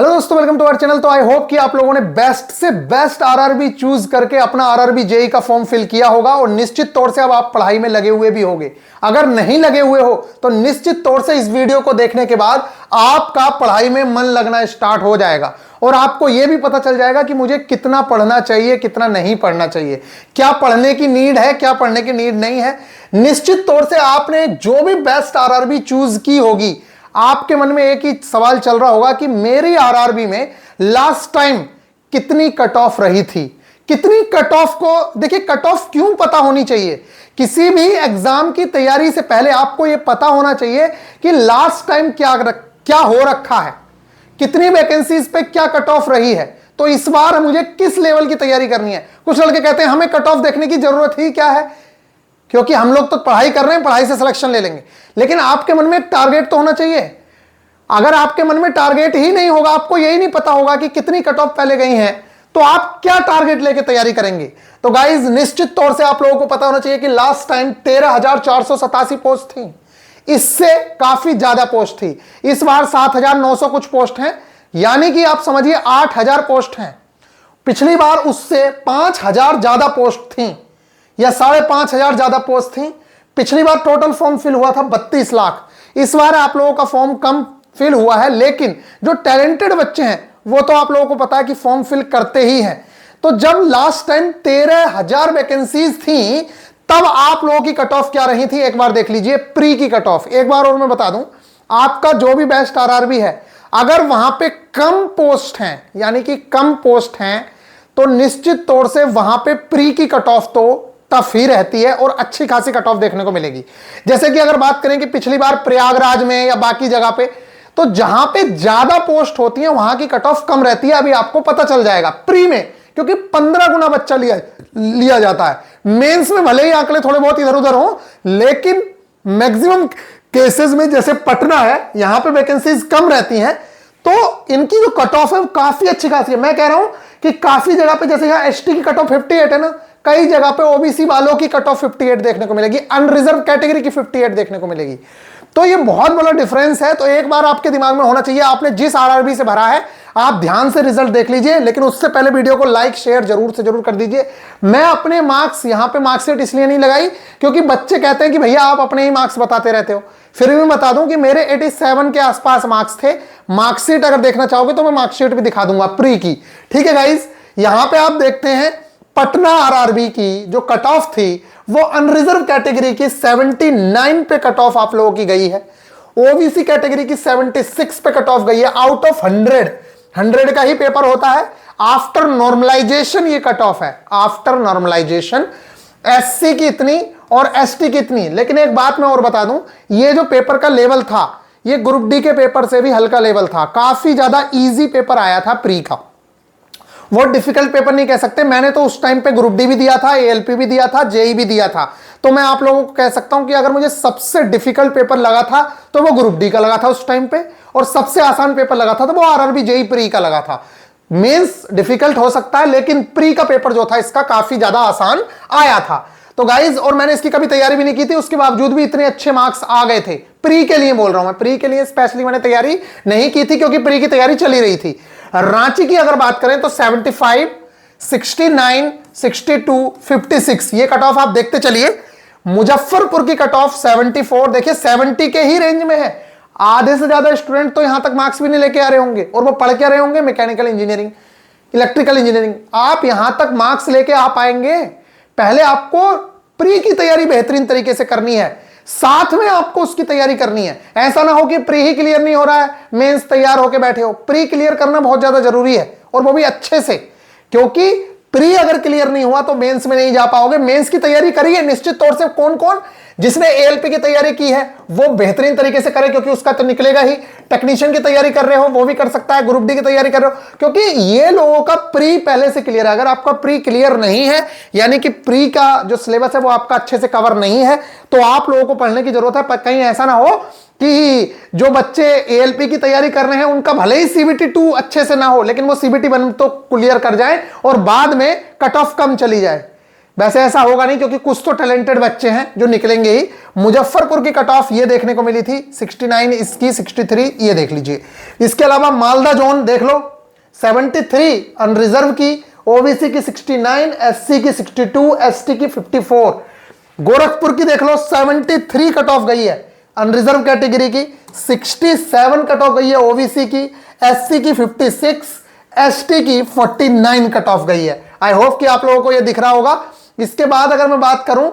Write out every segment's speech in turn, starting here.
Hello दोस्तों, welcome to our channel. तो I hope कि आप लोगों ने बेस्ट से बेस्ट आरआरबी चूज करके अपना आरआरबी जेई का फॉर्म फिल किया होगा और निश्चित तौर से अब आप पढ़ाई में लगे हुए भी होंगे। अगर नहीं लगे हुए हो तो निश्चित तौर से इस वीडियो को देखने के बाद आपका पढ़ाई में मन लगना स्टार्ट हो जाएगा और आपको यह भी पता चल जाएगा कि मुझे कितना पढ़ना चाहिए, कितना नहीं पढ़ना चाहिए, क्या पढ़ने की नीड है, क्या पढ़ने की नीड नहीं है। निश्चित तौर से आपने जो भी बेस्ट आरआरबी चूज की होगी, आपके मन में एक ही सवाल चल रहा होगा कि मेरी आरआरबी में लास्ट टाइम कितनी कट ऑफ रही थी, कितनी कट ऑफ को देखिए। कट ऑफ क्यों पता होनी चाहिए? किसी भी एग्जाम की तैयारी से पहले आपको यह पता होना चाहिए कि लास्ट टाइम क्या हो रखा है, कितनी वैकेंसीज पे क्या कट ऑफ रही है, तो इस बार मुझे किस लेवल की तैयारी करनी है। कुछ लड़के कहते हैं हमें कट ऑफ देखने की जरूरत ही क्या है, क्योंकि हम लोग तो पढ़ाई कर रहे हैं, पढ़ाई से सिलेक्शन ले लेंगे। लेकिन आपके मन में एक टारगेट तो होना चाहिए। अगर आपके मन में टारगेट ही नहीं होगा, आपको यही नहीं पता होगा कि कितनी कट ऑफ पहले गई हैं, तो आप क्या टारगेट लेके तैयारी करेंगे। तो गाइज निश्चित तौर से आप लोगों को पता होना चाहिए कि लास्ट टाइम 13,487 पोस्ट थी, इससे काफी ज्यादा पोस्ट थी। इस बार 7,900 कुछ पोस्ट हैं, यानी कि आप समझिए 8,000 पोस्ट हैं। पिछली बार उससे 5,000 ज्यादा पोस्ट थी या 5,500 ज्यादा पोस्ट थी। पिछली बार टोटल फॉर्म फिल हुआ था 32 लाख। इस बार आप लोगों का फॉर्म कम फिल हुआ है, लेकिन जो टैलेंटेड बच्चे हैं वो तो आप लोगों को पता है कि फॉर्म फिल करते ही हैं। तो जब लास्ट टाइम 13,000 वैकेंसीज थी, तब आप लोगों की कट ऑफ क्या रही थी एक बार देख लीजिए। प्री की कट ऑफ एक बार और मैं बता दूं, आपका जो भी बेस्ट आरआरबी है, अगर वहां पे कम पोस्ट हैं, यानी कि कम पोस्ट हैं, तो निश्चित तौर से वहां पे प्री की कट ऑफ तो टफ ही रहती है और अच्छी खासी कट ऑफ देखने को मिलेगी। जैसे कि अगर बात करें कि पिछली बार प्रयागराज में या बाकी जगह पे, तो जहां पे ज्यादा पोस्ट होती है वहां की कट ऑफ कम रहती है। अभी आपको पता चल जाएगा प्री में, क्योंकि 15 गुना बच्चा लिया जाता है। मेंस में भले ही आंकड़े थोड़े बहुत इधर उधर हो, लेकिन मैक्सिमम केसेस में जैसे पटना है, यहां पे वैकेंसीज कम रहती हैं, तो इनकी जो कट ऑफ है वो काफी अच्छी खासी है। मैं कह रहा हूं कि काफी जगह पे, जैसे यहां एसटी की कट ऑफ 58 है ना, कई जगह पे ओबीसी वालों की कट ऑफ 58 देखने को मिलेगी, अनरिजर्व कैटेगरी की 58 देखने को मिलेगी। तो ये बहुत बड़ा डिफरेंस है। तो एक बार आपके दिमाग में होना चाहिए, आपने जिस आरआरबी से भरा है आप ध्यान से रिजल्ट देख लीजिए, लेकिन उससे पहले वीडियो को लाइक शेयर जरूर से जरूर कर दीजिए। मैं अपने मार्क्स यहां पे मार्कशीट इसलिए नहीं लगाई क्योंकि बच्चे कहते हैं कि भैया आप अपने ही मार्क्स बताते रहते हो। फिर भी मैं बता दूं कि मेरे 87 के आसपास मार्क्स थे। मार्कशीट अगर देखना चाहोगे तो मैं मार्कशीट भी दिखा दूंगा प्री की। ठीक है गाइज, यहां पे आप देखते हैं पटना आरआरबी की जो कट ऑफ थी वो अनरिजर्व कैटेगरी की 79 पे कट ऑफ आप लोगों की गई है। ओबीसी कैटेगरी की 76 पे कट ऑफ गई है। आउट ऑफ 100 का ही पेपर होता है। आफ्टर नॉर्मलाइजेशन ये कट ऑफ है, आफ्टर नॉर्मलाइजेशन। एससी की इतनी और एसटी की इतनी। लेकिन एक बात मैं और बता दूं, ये जो पेपर का लेवल था ये ग्रुप डी के पेपर से भी हल्का लेवल था। काफी ज्यादा इजी पेपर आया था प्री का, वो डिफिकल्ट पेपर नहीं कह सकते। मैंने तो उस टाइम पे ग्रुप डी भी दिया था, एएलपी भी दिया था, जेई भी दिया था। तो मैं आप लोगों को कह सकता हूं कि अगर मुझे सबसे डिफिकल्ट पेपर लगा था तो वो ग्रुप डी का लगा था उस टाइम पे, और सबसे आसान पेपर लगा था तो वो आरआरबी जेई प्री का लगा था। मेंस डिफिकल्ट हो सकता है, लेकिन प्री का पेपर जो था इसका काफी ज्यादा आसान आया था। तो गाइज, और मैंने इसकी कभी तैयारी भी नहीं की थी, उसके बावजूद भी इतने अच्छे मार्क्स आ गए थे। प्री के लिए बोल रहा हूं मैं, प्री के लिए स्पेशली मैंने तैयारी नहीं की थी क्योंकि प्री की तैयारी चली रही थी। रांची की अगर बात करें तो 75, 69, 62, 56 ये कट ऑफ आप देखते चलिए। मुजफ्फरपुर की कट ऑफ 74, देखिए 70 के ही रेंज में है। आधे से ज्यादा स्टूडेंट तो यहां तक मार्क्स भी नहीं लेके आ रहे होंगे, और वो पढ़ के आ रहे होंगे मैकेनिकल इंजीनियरिंग, इलेक्ट्रिकल इंजीनियरिंग। आप यहां तक मार्क्स लेके आ पाएंगे? पहले आपको प्री की तैयारी बेहतरीन तरीके से करनी है, साथ में आपको उसकी तैयारी करनी है। ऐसा ना हो कि प्री ही क्लियर नहीं हो रहा है, मेंस तैयार होके बैठे हो। प्री क्लियर करना बहुत ज्यादा जरूरी है, और वो भी अच्छे से, क्योंकि प्री अगर क्लियर नहीं हुआ तो मेंस में नहीं जा पाओगे। मेंस की तैयारी करिए निश्चित तौर से। कौन कौन जिसने एएलपी की तैयारी की है वो बेहतरीन तरीके से करे, क्योंकि उसका तो निकलेगा ही। टेक्नीशियन की तैयारी कर रहे हो वो भी कर सकता है, ग्रुप डी की तैयारी कर रहे हो, क्योंकि ये लोगों का प्री पहले से क्लियर है। अगर आपका प्री क्लियर नहीं है, यानी कि प्री का जो सिलेबस है वो आपका अच्छे से कवर नहीं है, तो आप लोगों को पढ़ने की जरूरत है। पर कहीं ऐसा ना हो कि जो बच्चे एएलपी की तैयारी कर रहे हैं उनका भले ही सीबीटी 2 अच्छे से ना हो, लेकिन वो सीबीटी 1 तो क्लियर कर जाए और बाद में कट ऑफ कम चली जाए। वैसे ऐसा होगा नहीं क्योंकि कुछ तो टैलेंटेड बच्चे हैं जो निकलेंगे ही। मुजफ्फरपुर की कट ऑफ ये देखने को मिली थी 69, इसकी 63, ये देख लीजिए। इसके अलावा मालदा जोन देख लो 73 अनरिजर्व की, ओबीसी की 69, एससी की 62, एसटी की 54। गोरखपुर की देख लो 73 कट ऑफ गई है अनरिजर्व कैटेगरी की, 67 कट ऑफ गई है ओबीसी की, एससी की 56, एसटी की 49 कट ऑफ गई है। आई होप कि आप लोगों को यह दिख रहा होगा। इसके बाद अगर मैं बात करूं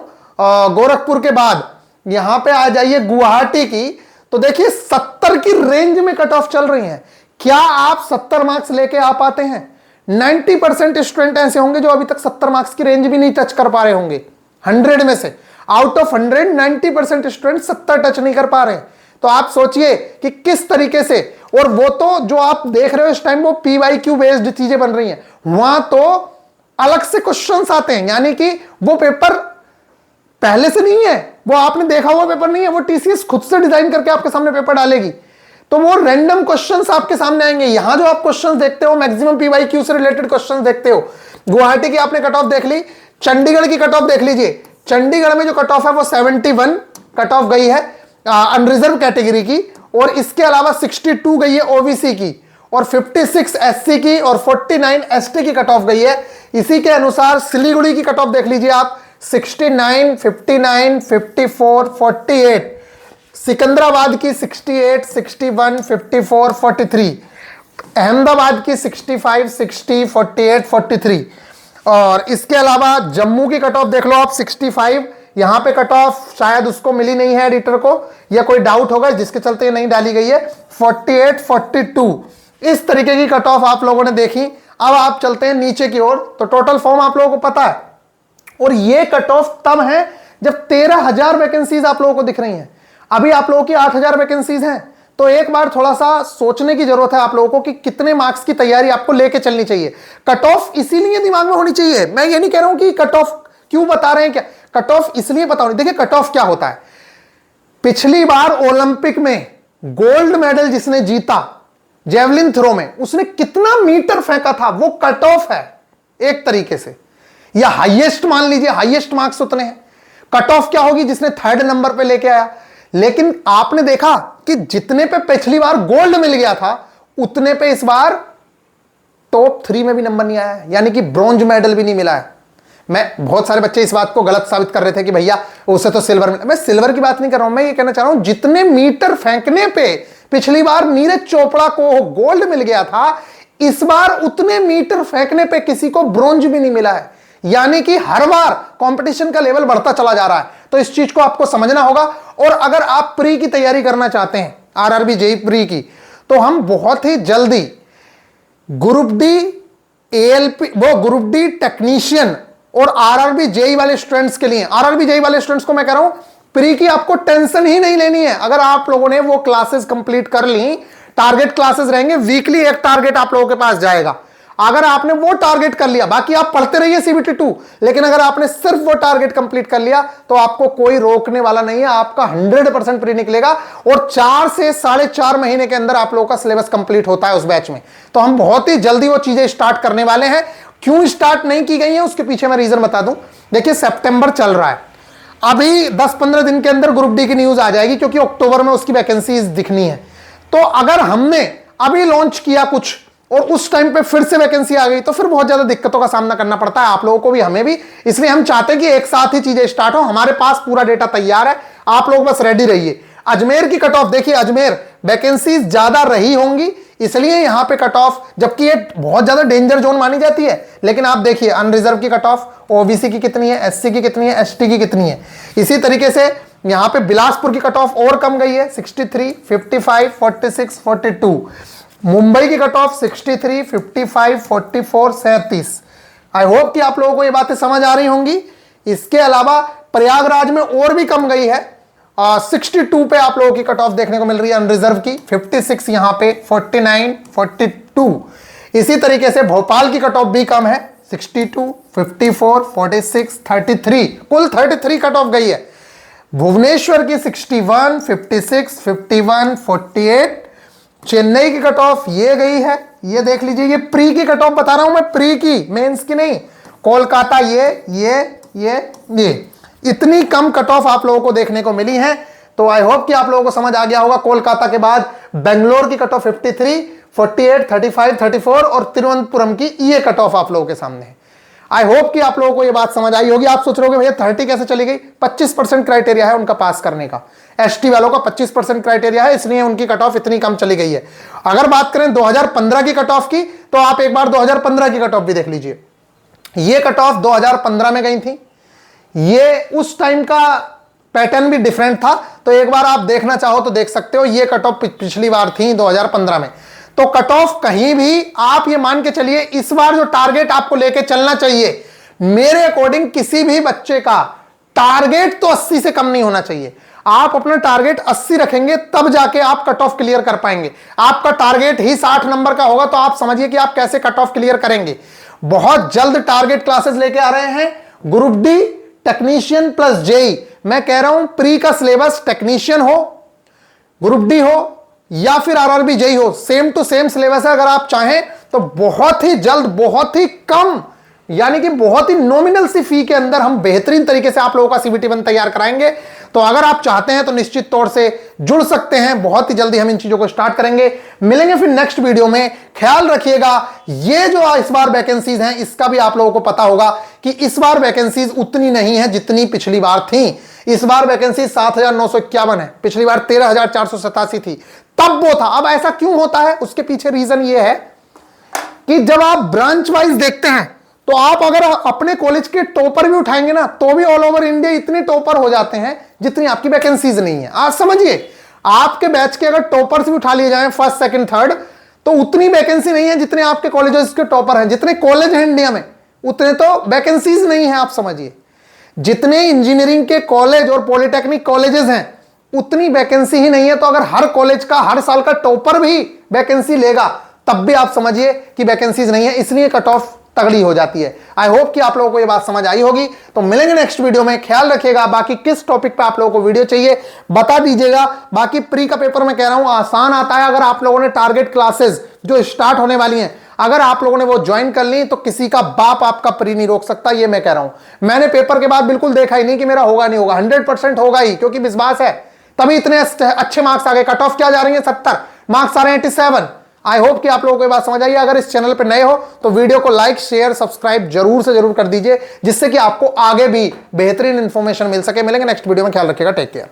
गोरखपुर के बाद यहां पे आ जाइए गुवाहाटी की, तो देखिए 70 की रेंज में कट ऑफ चल रही है। क्या आप 70 मार्क्स लेके आ पाते हैं? 90% स्टूडेंट ऐसे होंगे जो अभी तक 70 मार्क्स की रेंज भी नहीं टच कर पा रहे होंगे। 100 में से आउट ऑफ 100 90% स्टूडेंट 70 टच नहीं कर पा रहे हैं। तो आप सोचिए कि किस तरीके से, और वो तो जो आप देख रहे हो इस टाइम वो PYQ बेस्ड चीजें बन रही हैं, वहां तो अलग से क्वेश्चंस आते हैं, यानी कि वो पेपर पहले से नहीं है, वो आपने देखा हुआ पेपर नहीं है, वो TCS खुद से डिजाइन करके आपके सामने पेपर डालेगी। तो वो रैंडम क्वेश्चंस आपके सामने आएंगे। यहां जो आप क्वेश्चंस देखते हो मैक्सिमम PYQ से रिलेटेड क्वेश्चंस देखते हो। गुवाहाटी की आपने कट ऑफ देख ली, चंडीगढ़ की कट ऑफ देख लीजिए। चंडीगढ़ में जो कट ऑफ है वो 71 कट ऑफ गई है अनरिजर्व कैटेगरी की, और इसके अलावा 62 गई है ओबीसी की, और 56 एससी की, और 49 एसटी की कट ऑफ गई है। इसी के अनुसार सिलीगुड़ी की कट ऑफ देख लीजिए आप 69, 59, 54, 48, सिकंदराबाद की 68, 61, 54, 43, अहमदाबाद की 65, 60, 48, 43, और इसके अलावा जम्मू की कट ऑफ देख लो आप 65। यहां पे कट ऑफ शायद उसको मिली नहीं है एडिटर को, या कोई डाउट होगा जिसके चलते ये नहीं डाली गई है। 48, 42 इस तरीके की कट ऑफ आप लोगों ने देखी। अब आप चलते हैं नीचे की ओर, तो टोटल फॉर्म आप लोगों को पता है, और ये कट ऑफ तब है जब 13,000 वैकेंसीज आप लोगों को दिख रही हैं। अभी आप लोगों की 8,000 वैकेंसीज हैं। तो एक बार थोड़ा सा सोचने की जरूरत है आप लोगों को कि कितने मार्क्स की तैयारी आपको लेके चलनी चाहिए। कट ऑफ इसीलिए दिमाग में होनी चाहिए। मैं ये नहीं कह रहा हूं कि कट ऑफ क्यों बता रहे हैं, क्या कट ऑफ इसलिए बताओ। देखिए कट ऑफ क्या होता है, पिछली बार ओलंपिक में गोल्ड मेडल जिसने जीता जेवलिन थ्रो में, उसने कितना मीटर फेंका था, वो कट ऑफ है एक तरीके से, या हाईएस्ट मान लीजिए, हाईएस्ट मार्क्स उतने हैं। कट ऑफ क्या होगी, जिसने 3rd नंबर पे लेके आया। लेकिन आपने देखा कि जितने पे पिछली बार गोल्ड मिल गया था उतने पे इस बार टॉप 3 में भी नंबर नहीं आया, यानी कि ब्रॉन्ज मेडल भी नहीं मिला है। मैं बहुत सारे बच्चे इस बात को गलत साबित कर रहे थे कि भैया उसे तो सिल्वर मिला। मैं सिल्वर की बात नहीं कर रहा हूं, मैं ये कहना चाह रहा हूं जितने मीटर फेंकने पे पिछली बार नीरज चोपड़ा को गोल्ड मिल गया था, इस बार उतने मीटर फेंकने पे किसी को ब्रॉन्ज भी नहीं मिला है। यानी कि हर बार कंपटीशन का लेवल बढ़ता चला जा रहा है। तो इस चीज को आपको समझना होगा। और अगर आप प्री की तैयारी करना चाहते हैं, आरआरबी जेई प्री की, तो हम बहुत ही जल्दी ग्रुप डी एएलपी, वो ग्रुप डी टेक्नीशियन और आरआरबी जेई वाले स्टूडेंट्स के लिए, आरआरबी जेई वाले स्टूडेंट्स को मैं कह रहा हूं प्री की आपको टेंशन ही नहीं लेनी है। अगर आप लोगों ने वो क्लासेस कंप्लीट कर ली, टारगेट क्लासेस रहेंगे, वीकली एक टारगेट आप लोगों के पास जाएगा। अगर आपने वो टारगेट कर लिया, बाकी आप पढ़ते रहिए CBT 2, लेकिन अगर आपने सिर्फ वो टारगेट कंप्लीट कर लिया तो आपको कोई रोकने वाला नहीं है। आपका 100% प्री निकलेगा, और 4 से 4.5 महीने के अंदर आप लोगों का सिलेबस कंप्लीट होता है उस बैच में। तो हम बहुत ही जल्दी वो चीजें स्टार्ट करने वाले हैं। क्यों स्टार्ट नहीं की गई है उसके पीछे मैं रीजन बता दूं। देखिए सितंबर चल रहा है, अभी 10-15 दिन के अंदर ग्रुप डी की न्यूज आ जाएगी, क्योंकि अक्टूबर में उसकी वैकेंसीज दिखनी है। तो अगर हमने अभी लॉन्च किया कुछ और उस टाइम पे फिर से वैकेंसी आ गई, तो फिर बहुत ज्यादा दिक्कतों का सामना करना पड़ता है, आप लोगों को भी हमें भी। इसलिए हम चाहते हैं कि एक साथ ही चीजें स्टार्ट हो। हमारे पास पूरा डेटा तैयार है, आप लोग बस रेडी रहिए। अजमेर की कट ऑफ देखिए, अजमेर वैकेंसीज ज्यादा रही होंगी इसलिए यहां पे कट ऑफ, जबकि ये बहुत ज्यादा डेंजर जोन मानी जाती है। लेकिन आप देखिए अनरिजर्व की कट ऑफ ओबीसी की कितनी है, एससी की कितनी है, एसटी की कितनी है। इसी तरीके से यहां पे बिलासपुर की कट ऑफ और कम गई है, 63, 55, 46, 42। मुंबई की कट ऑफ 63, 55, 44, 37। आई होप कि आप लोगों को ये बातें समझ आ रही होंगी। इसके अलावा प्रयागराज में और भी कम गई है, 62 पे आप लोगों की कट ऑफ देखने को मिल रही है अनरिजर्व की, 56 यहां पे, 49, 42। इसी तरीके से भोपाल की कट ऑफ भी कम है, 62, 54, 46, 33, कुल 33 कट ऑफ गई है। भुवनेश्वर की 61, 56, 51, 48। चेन्नई की कट ऑफ ये गई है, ये देख लीजिए, ये प्री की कट ऑफ बता रहा हूं मैं, प्री की, मेंस की नहीं। कोलकाता ये इतनी कम कट ऑफ आप लोगों को देखने को मिली है। तो आई होप कि आप लोगों को समझ आ गया होगा। कोलकाता के बाद बेंगलोर की कट ऑफ 53, 48, 35, 34 और तिरुवनंतपुरम की ये कट ऑफ आप लोगों के सामने है। आई होप कि आप लोगों को ये बात समझ आई होगी। आप सोच रहे हो भैया 30 कैसे चली गई? 25% क्राइटेरिया है उनका पास करने का। एसटी वालों का 25% क्राइटेरिया है, इसलिए उनकी कट ऑफ इतनी कम चली गई है। अगर बात करें 2015 की कट ऑफ की, तो आप एक बार 2015 की कट ऑफ भी देख लीजिए। ये कट ऑफ 2015 में गई थी। ये उस टाइम का पैटर्न भी डिफरेंट था, तो एक बार आप देखना चाहो तो देख सकते हो। ये कट ऑफ पिछली बार थी 2015 में। तो कट ऑफ कहीं भी आप ये मान के चलिए, इस बार जो टारगेट आपको लेके चलना चाहिए, मेरे अकॉर्डिंग किसी भी बच्चे का टारगेट तो 80 से कम नहीं होना चाहिए। आप अपना टारगेट 80 रखेंगे तब जाके आप कट ऑफ क्लियर कर पाएंगे। आपका टारगेट ही 60 नंबर का होगा तो आप समझिए कि आप कैसे कट ऑफ क्लियर करेंगे। बहुत जल्द टारगेट क्लासेस लेके आ रहे हैं। Group D technician plus JE, मैं कह रहा हूं प्री का सिलेबस टेक्नीशियन हो, ग्रुप डी हो या फिर आरआरबी जेई हो, सेम टू सेम सिलेबस है। अगर आप चाहें तो बहुत ही जल्द, बहुत ही कम, यानी कि बहुत ही नॉमिनल सी फी के अंदर हम बेहतरीन तरीके से आप लोगों का सीबीटी 1 तैयार कराएंगे। तो अगर आप चाहते हैं तो निश्चित तौर से जुड़ सकते हैं। बहुत ही जल्दी हम इन चीजों को स्टार्ट करेंगे। मिलेंगे फिर नेक्स्ट वीडियो में। ख्याल रखिएगा, ये जो इस बार वैकेंसीज हैं, इसका भी आप लोगों को पता होगा कि इस बार वैकेंसीज उतनी नहीं है जितनी पिछली बार थी। इस बार वैकेंसी 7,951 है, पिछली बार 13,487 थी, तब वो था। अब ऐसा क्यों होता है? उसके पीछे रीजन ये है कि जब आप ब्रांच वाइज देखते हैं तो आप अगर अपने कॉलेज के टॉपर भी उठाएंगे ना, तो भी ऑल ओवर इंडिया इतने टॉपर हो जाते हैं जितनी आपकी वैकेंसीज नहीं है। आप समझिए, आपके बैच के अगर टॉपर्स भी उठा लिए जाएं, फर्स्ट सेकंड थर्ड, तो उतनी वैकेंसी नहीं है जितने आपके कॉलेजेस के टॉपर हैं। जितने कॉलेज हैं इंडिया में उतने तो वैकेंसीज नहीं है। आप समझिए, जितने इंजीनियरिंग के कॉलेज और पॉलिटेक्निक कॉलेजेस हैं उतनी वैकेंसी ही नहीं है। तो अगर हर कॉलेज का हर साल का टॉपर भी वैकेंसी लेगा, तब भी आप समझिए कि वैकेंसीज नहीं है, इसलिए कट ऑफ तगड़ी हो जाती है। आई होप कि आप लोगों को ये बात समझ आई होगी। तो मिलेंगे नेक्स्ट वीडियो में। ख्याल रखिएगा। बाकी किस टॉपिक पे आप लोगों को वीडियो चाहिए बता दीजिएगा। बाकी प्री का पेपर मैं कह रहा हूं आसान आता है। अगर आप लोगों ने टारगेट क्लासेस जो स्टार्ट होने वाली हैं, अगर आप लोगों ने वो ज्वाइन कर ली, तो किसी का बाप आपका प्री नहीं रोक सकता। ये मैं कह रहा हूं। मैंने पेपर के बाद बिल्कुल देखा ही नहीं कि मेरा होगा नहीं होगा। 100% होगा ही, क्योंकि विश्वास है, तभी इतने अच्छे मार्क्स आ गए। कट ऑफ क्या जा रही है? 70, मार्क्स आ रहे हैं 87। आई होप कि आप लोगों को ये बात समझ आई। अगर इस चैनल पर नए हो तो वीडियो को लाइक, शेयर, सब्सक्राइब जरूर से जरूर कर दीजिए, जिससे कि आपको आगे भी बेहतरीन इंफॉर्मेशन मिल सके। मिलेंगे नेक्स्ट वीडियो में। ख्याल रखिएगा। Take care.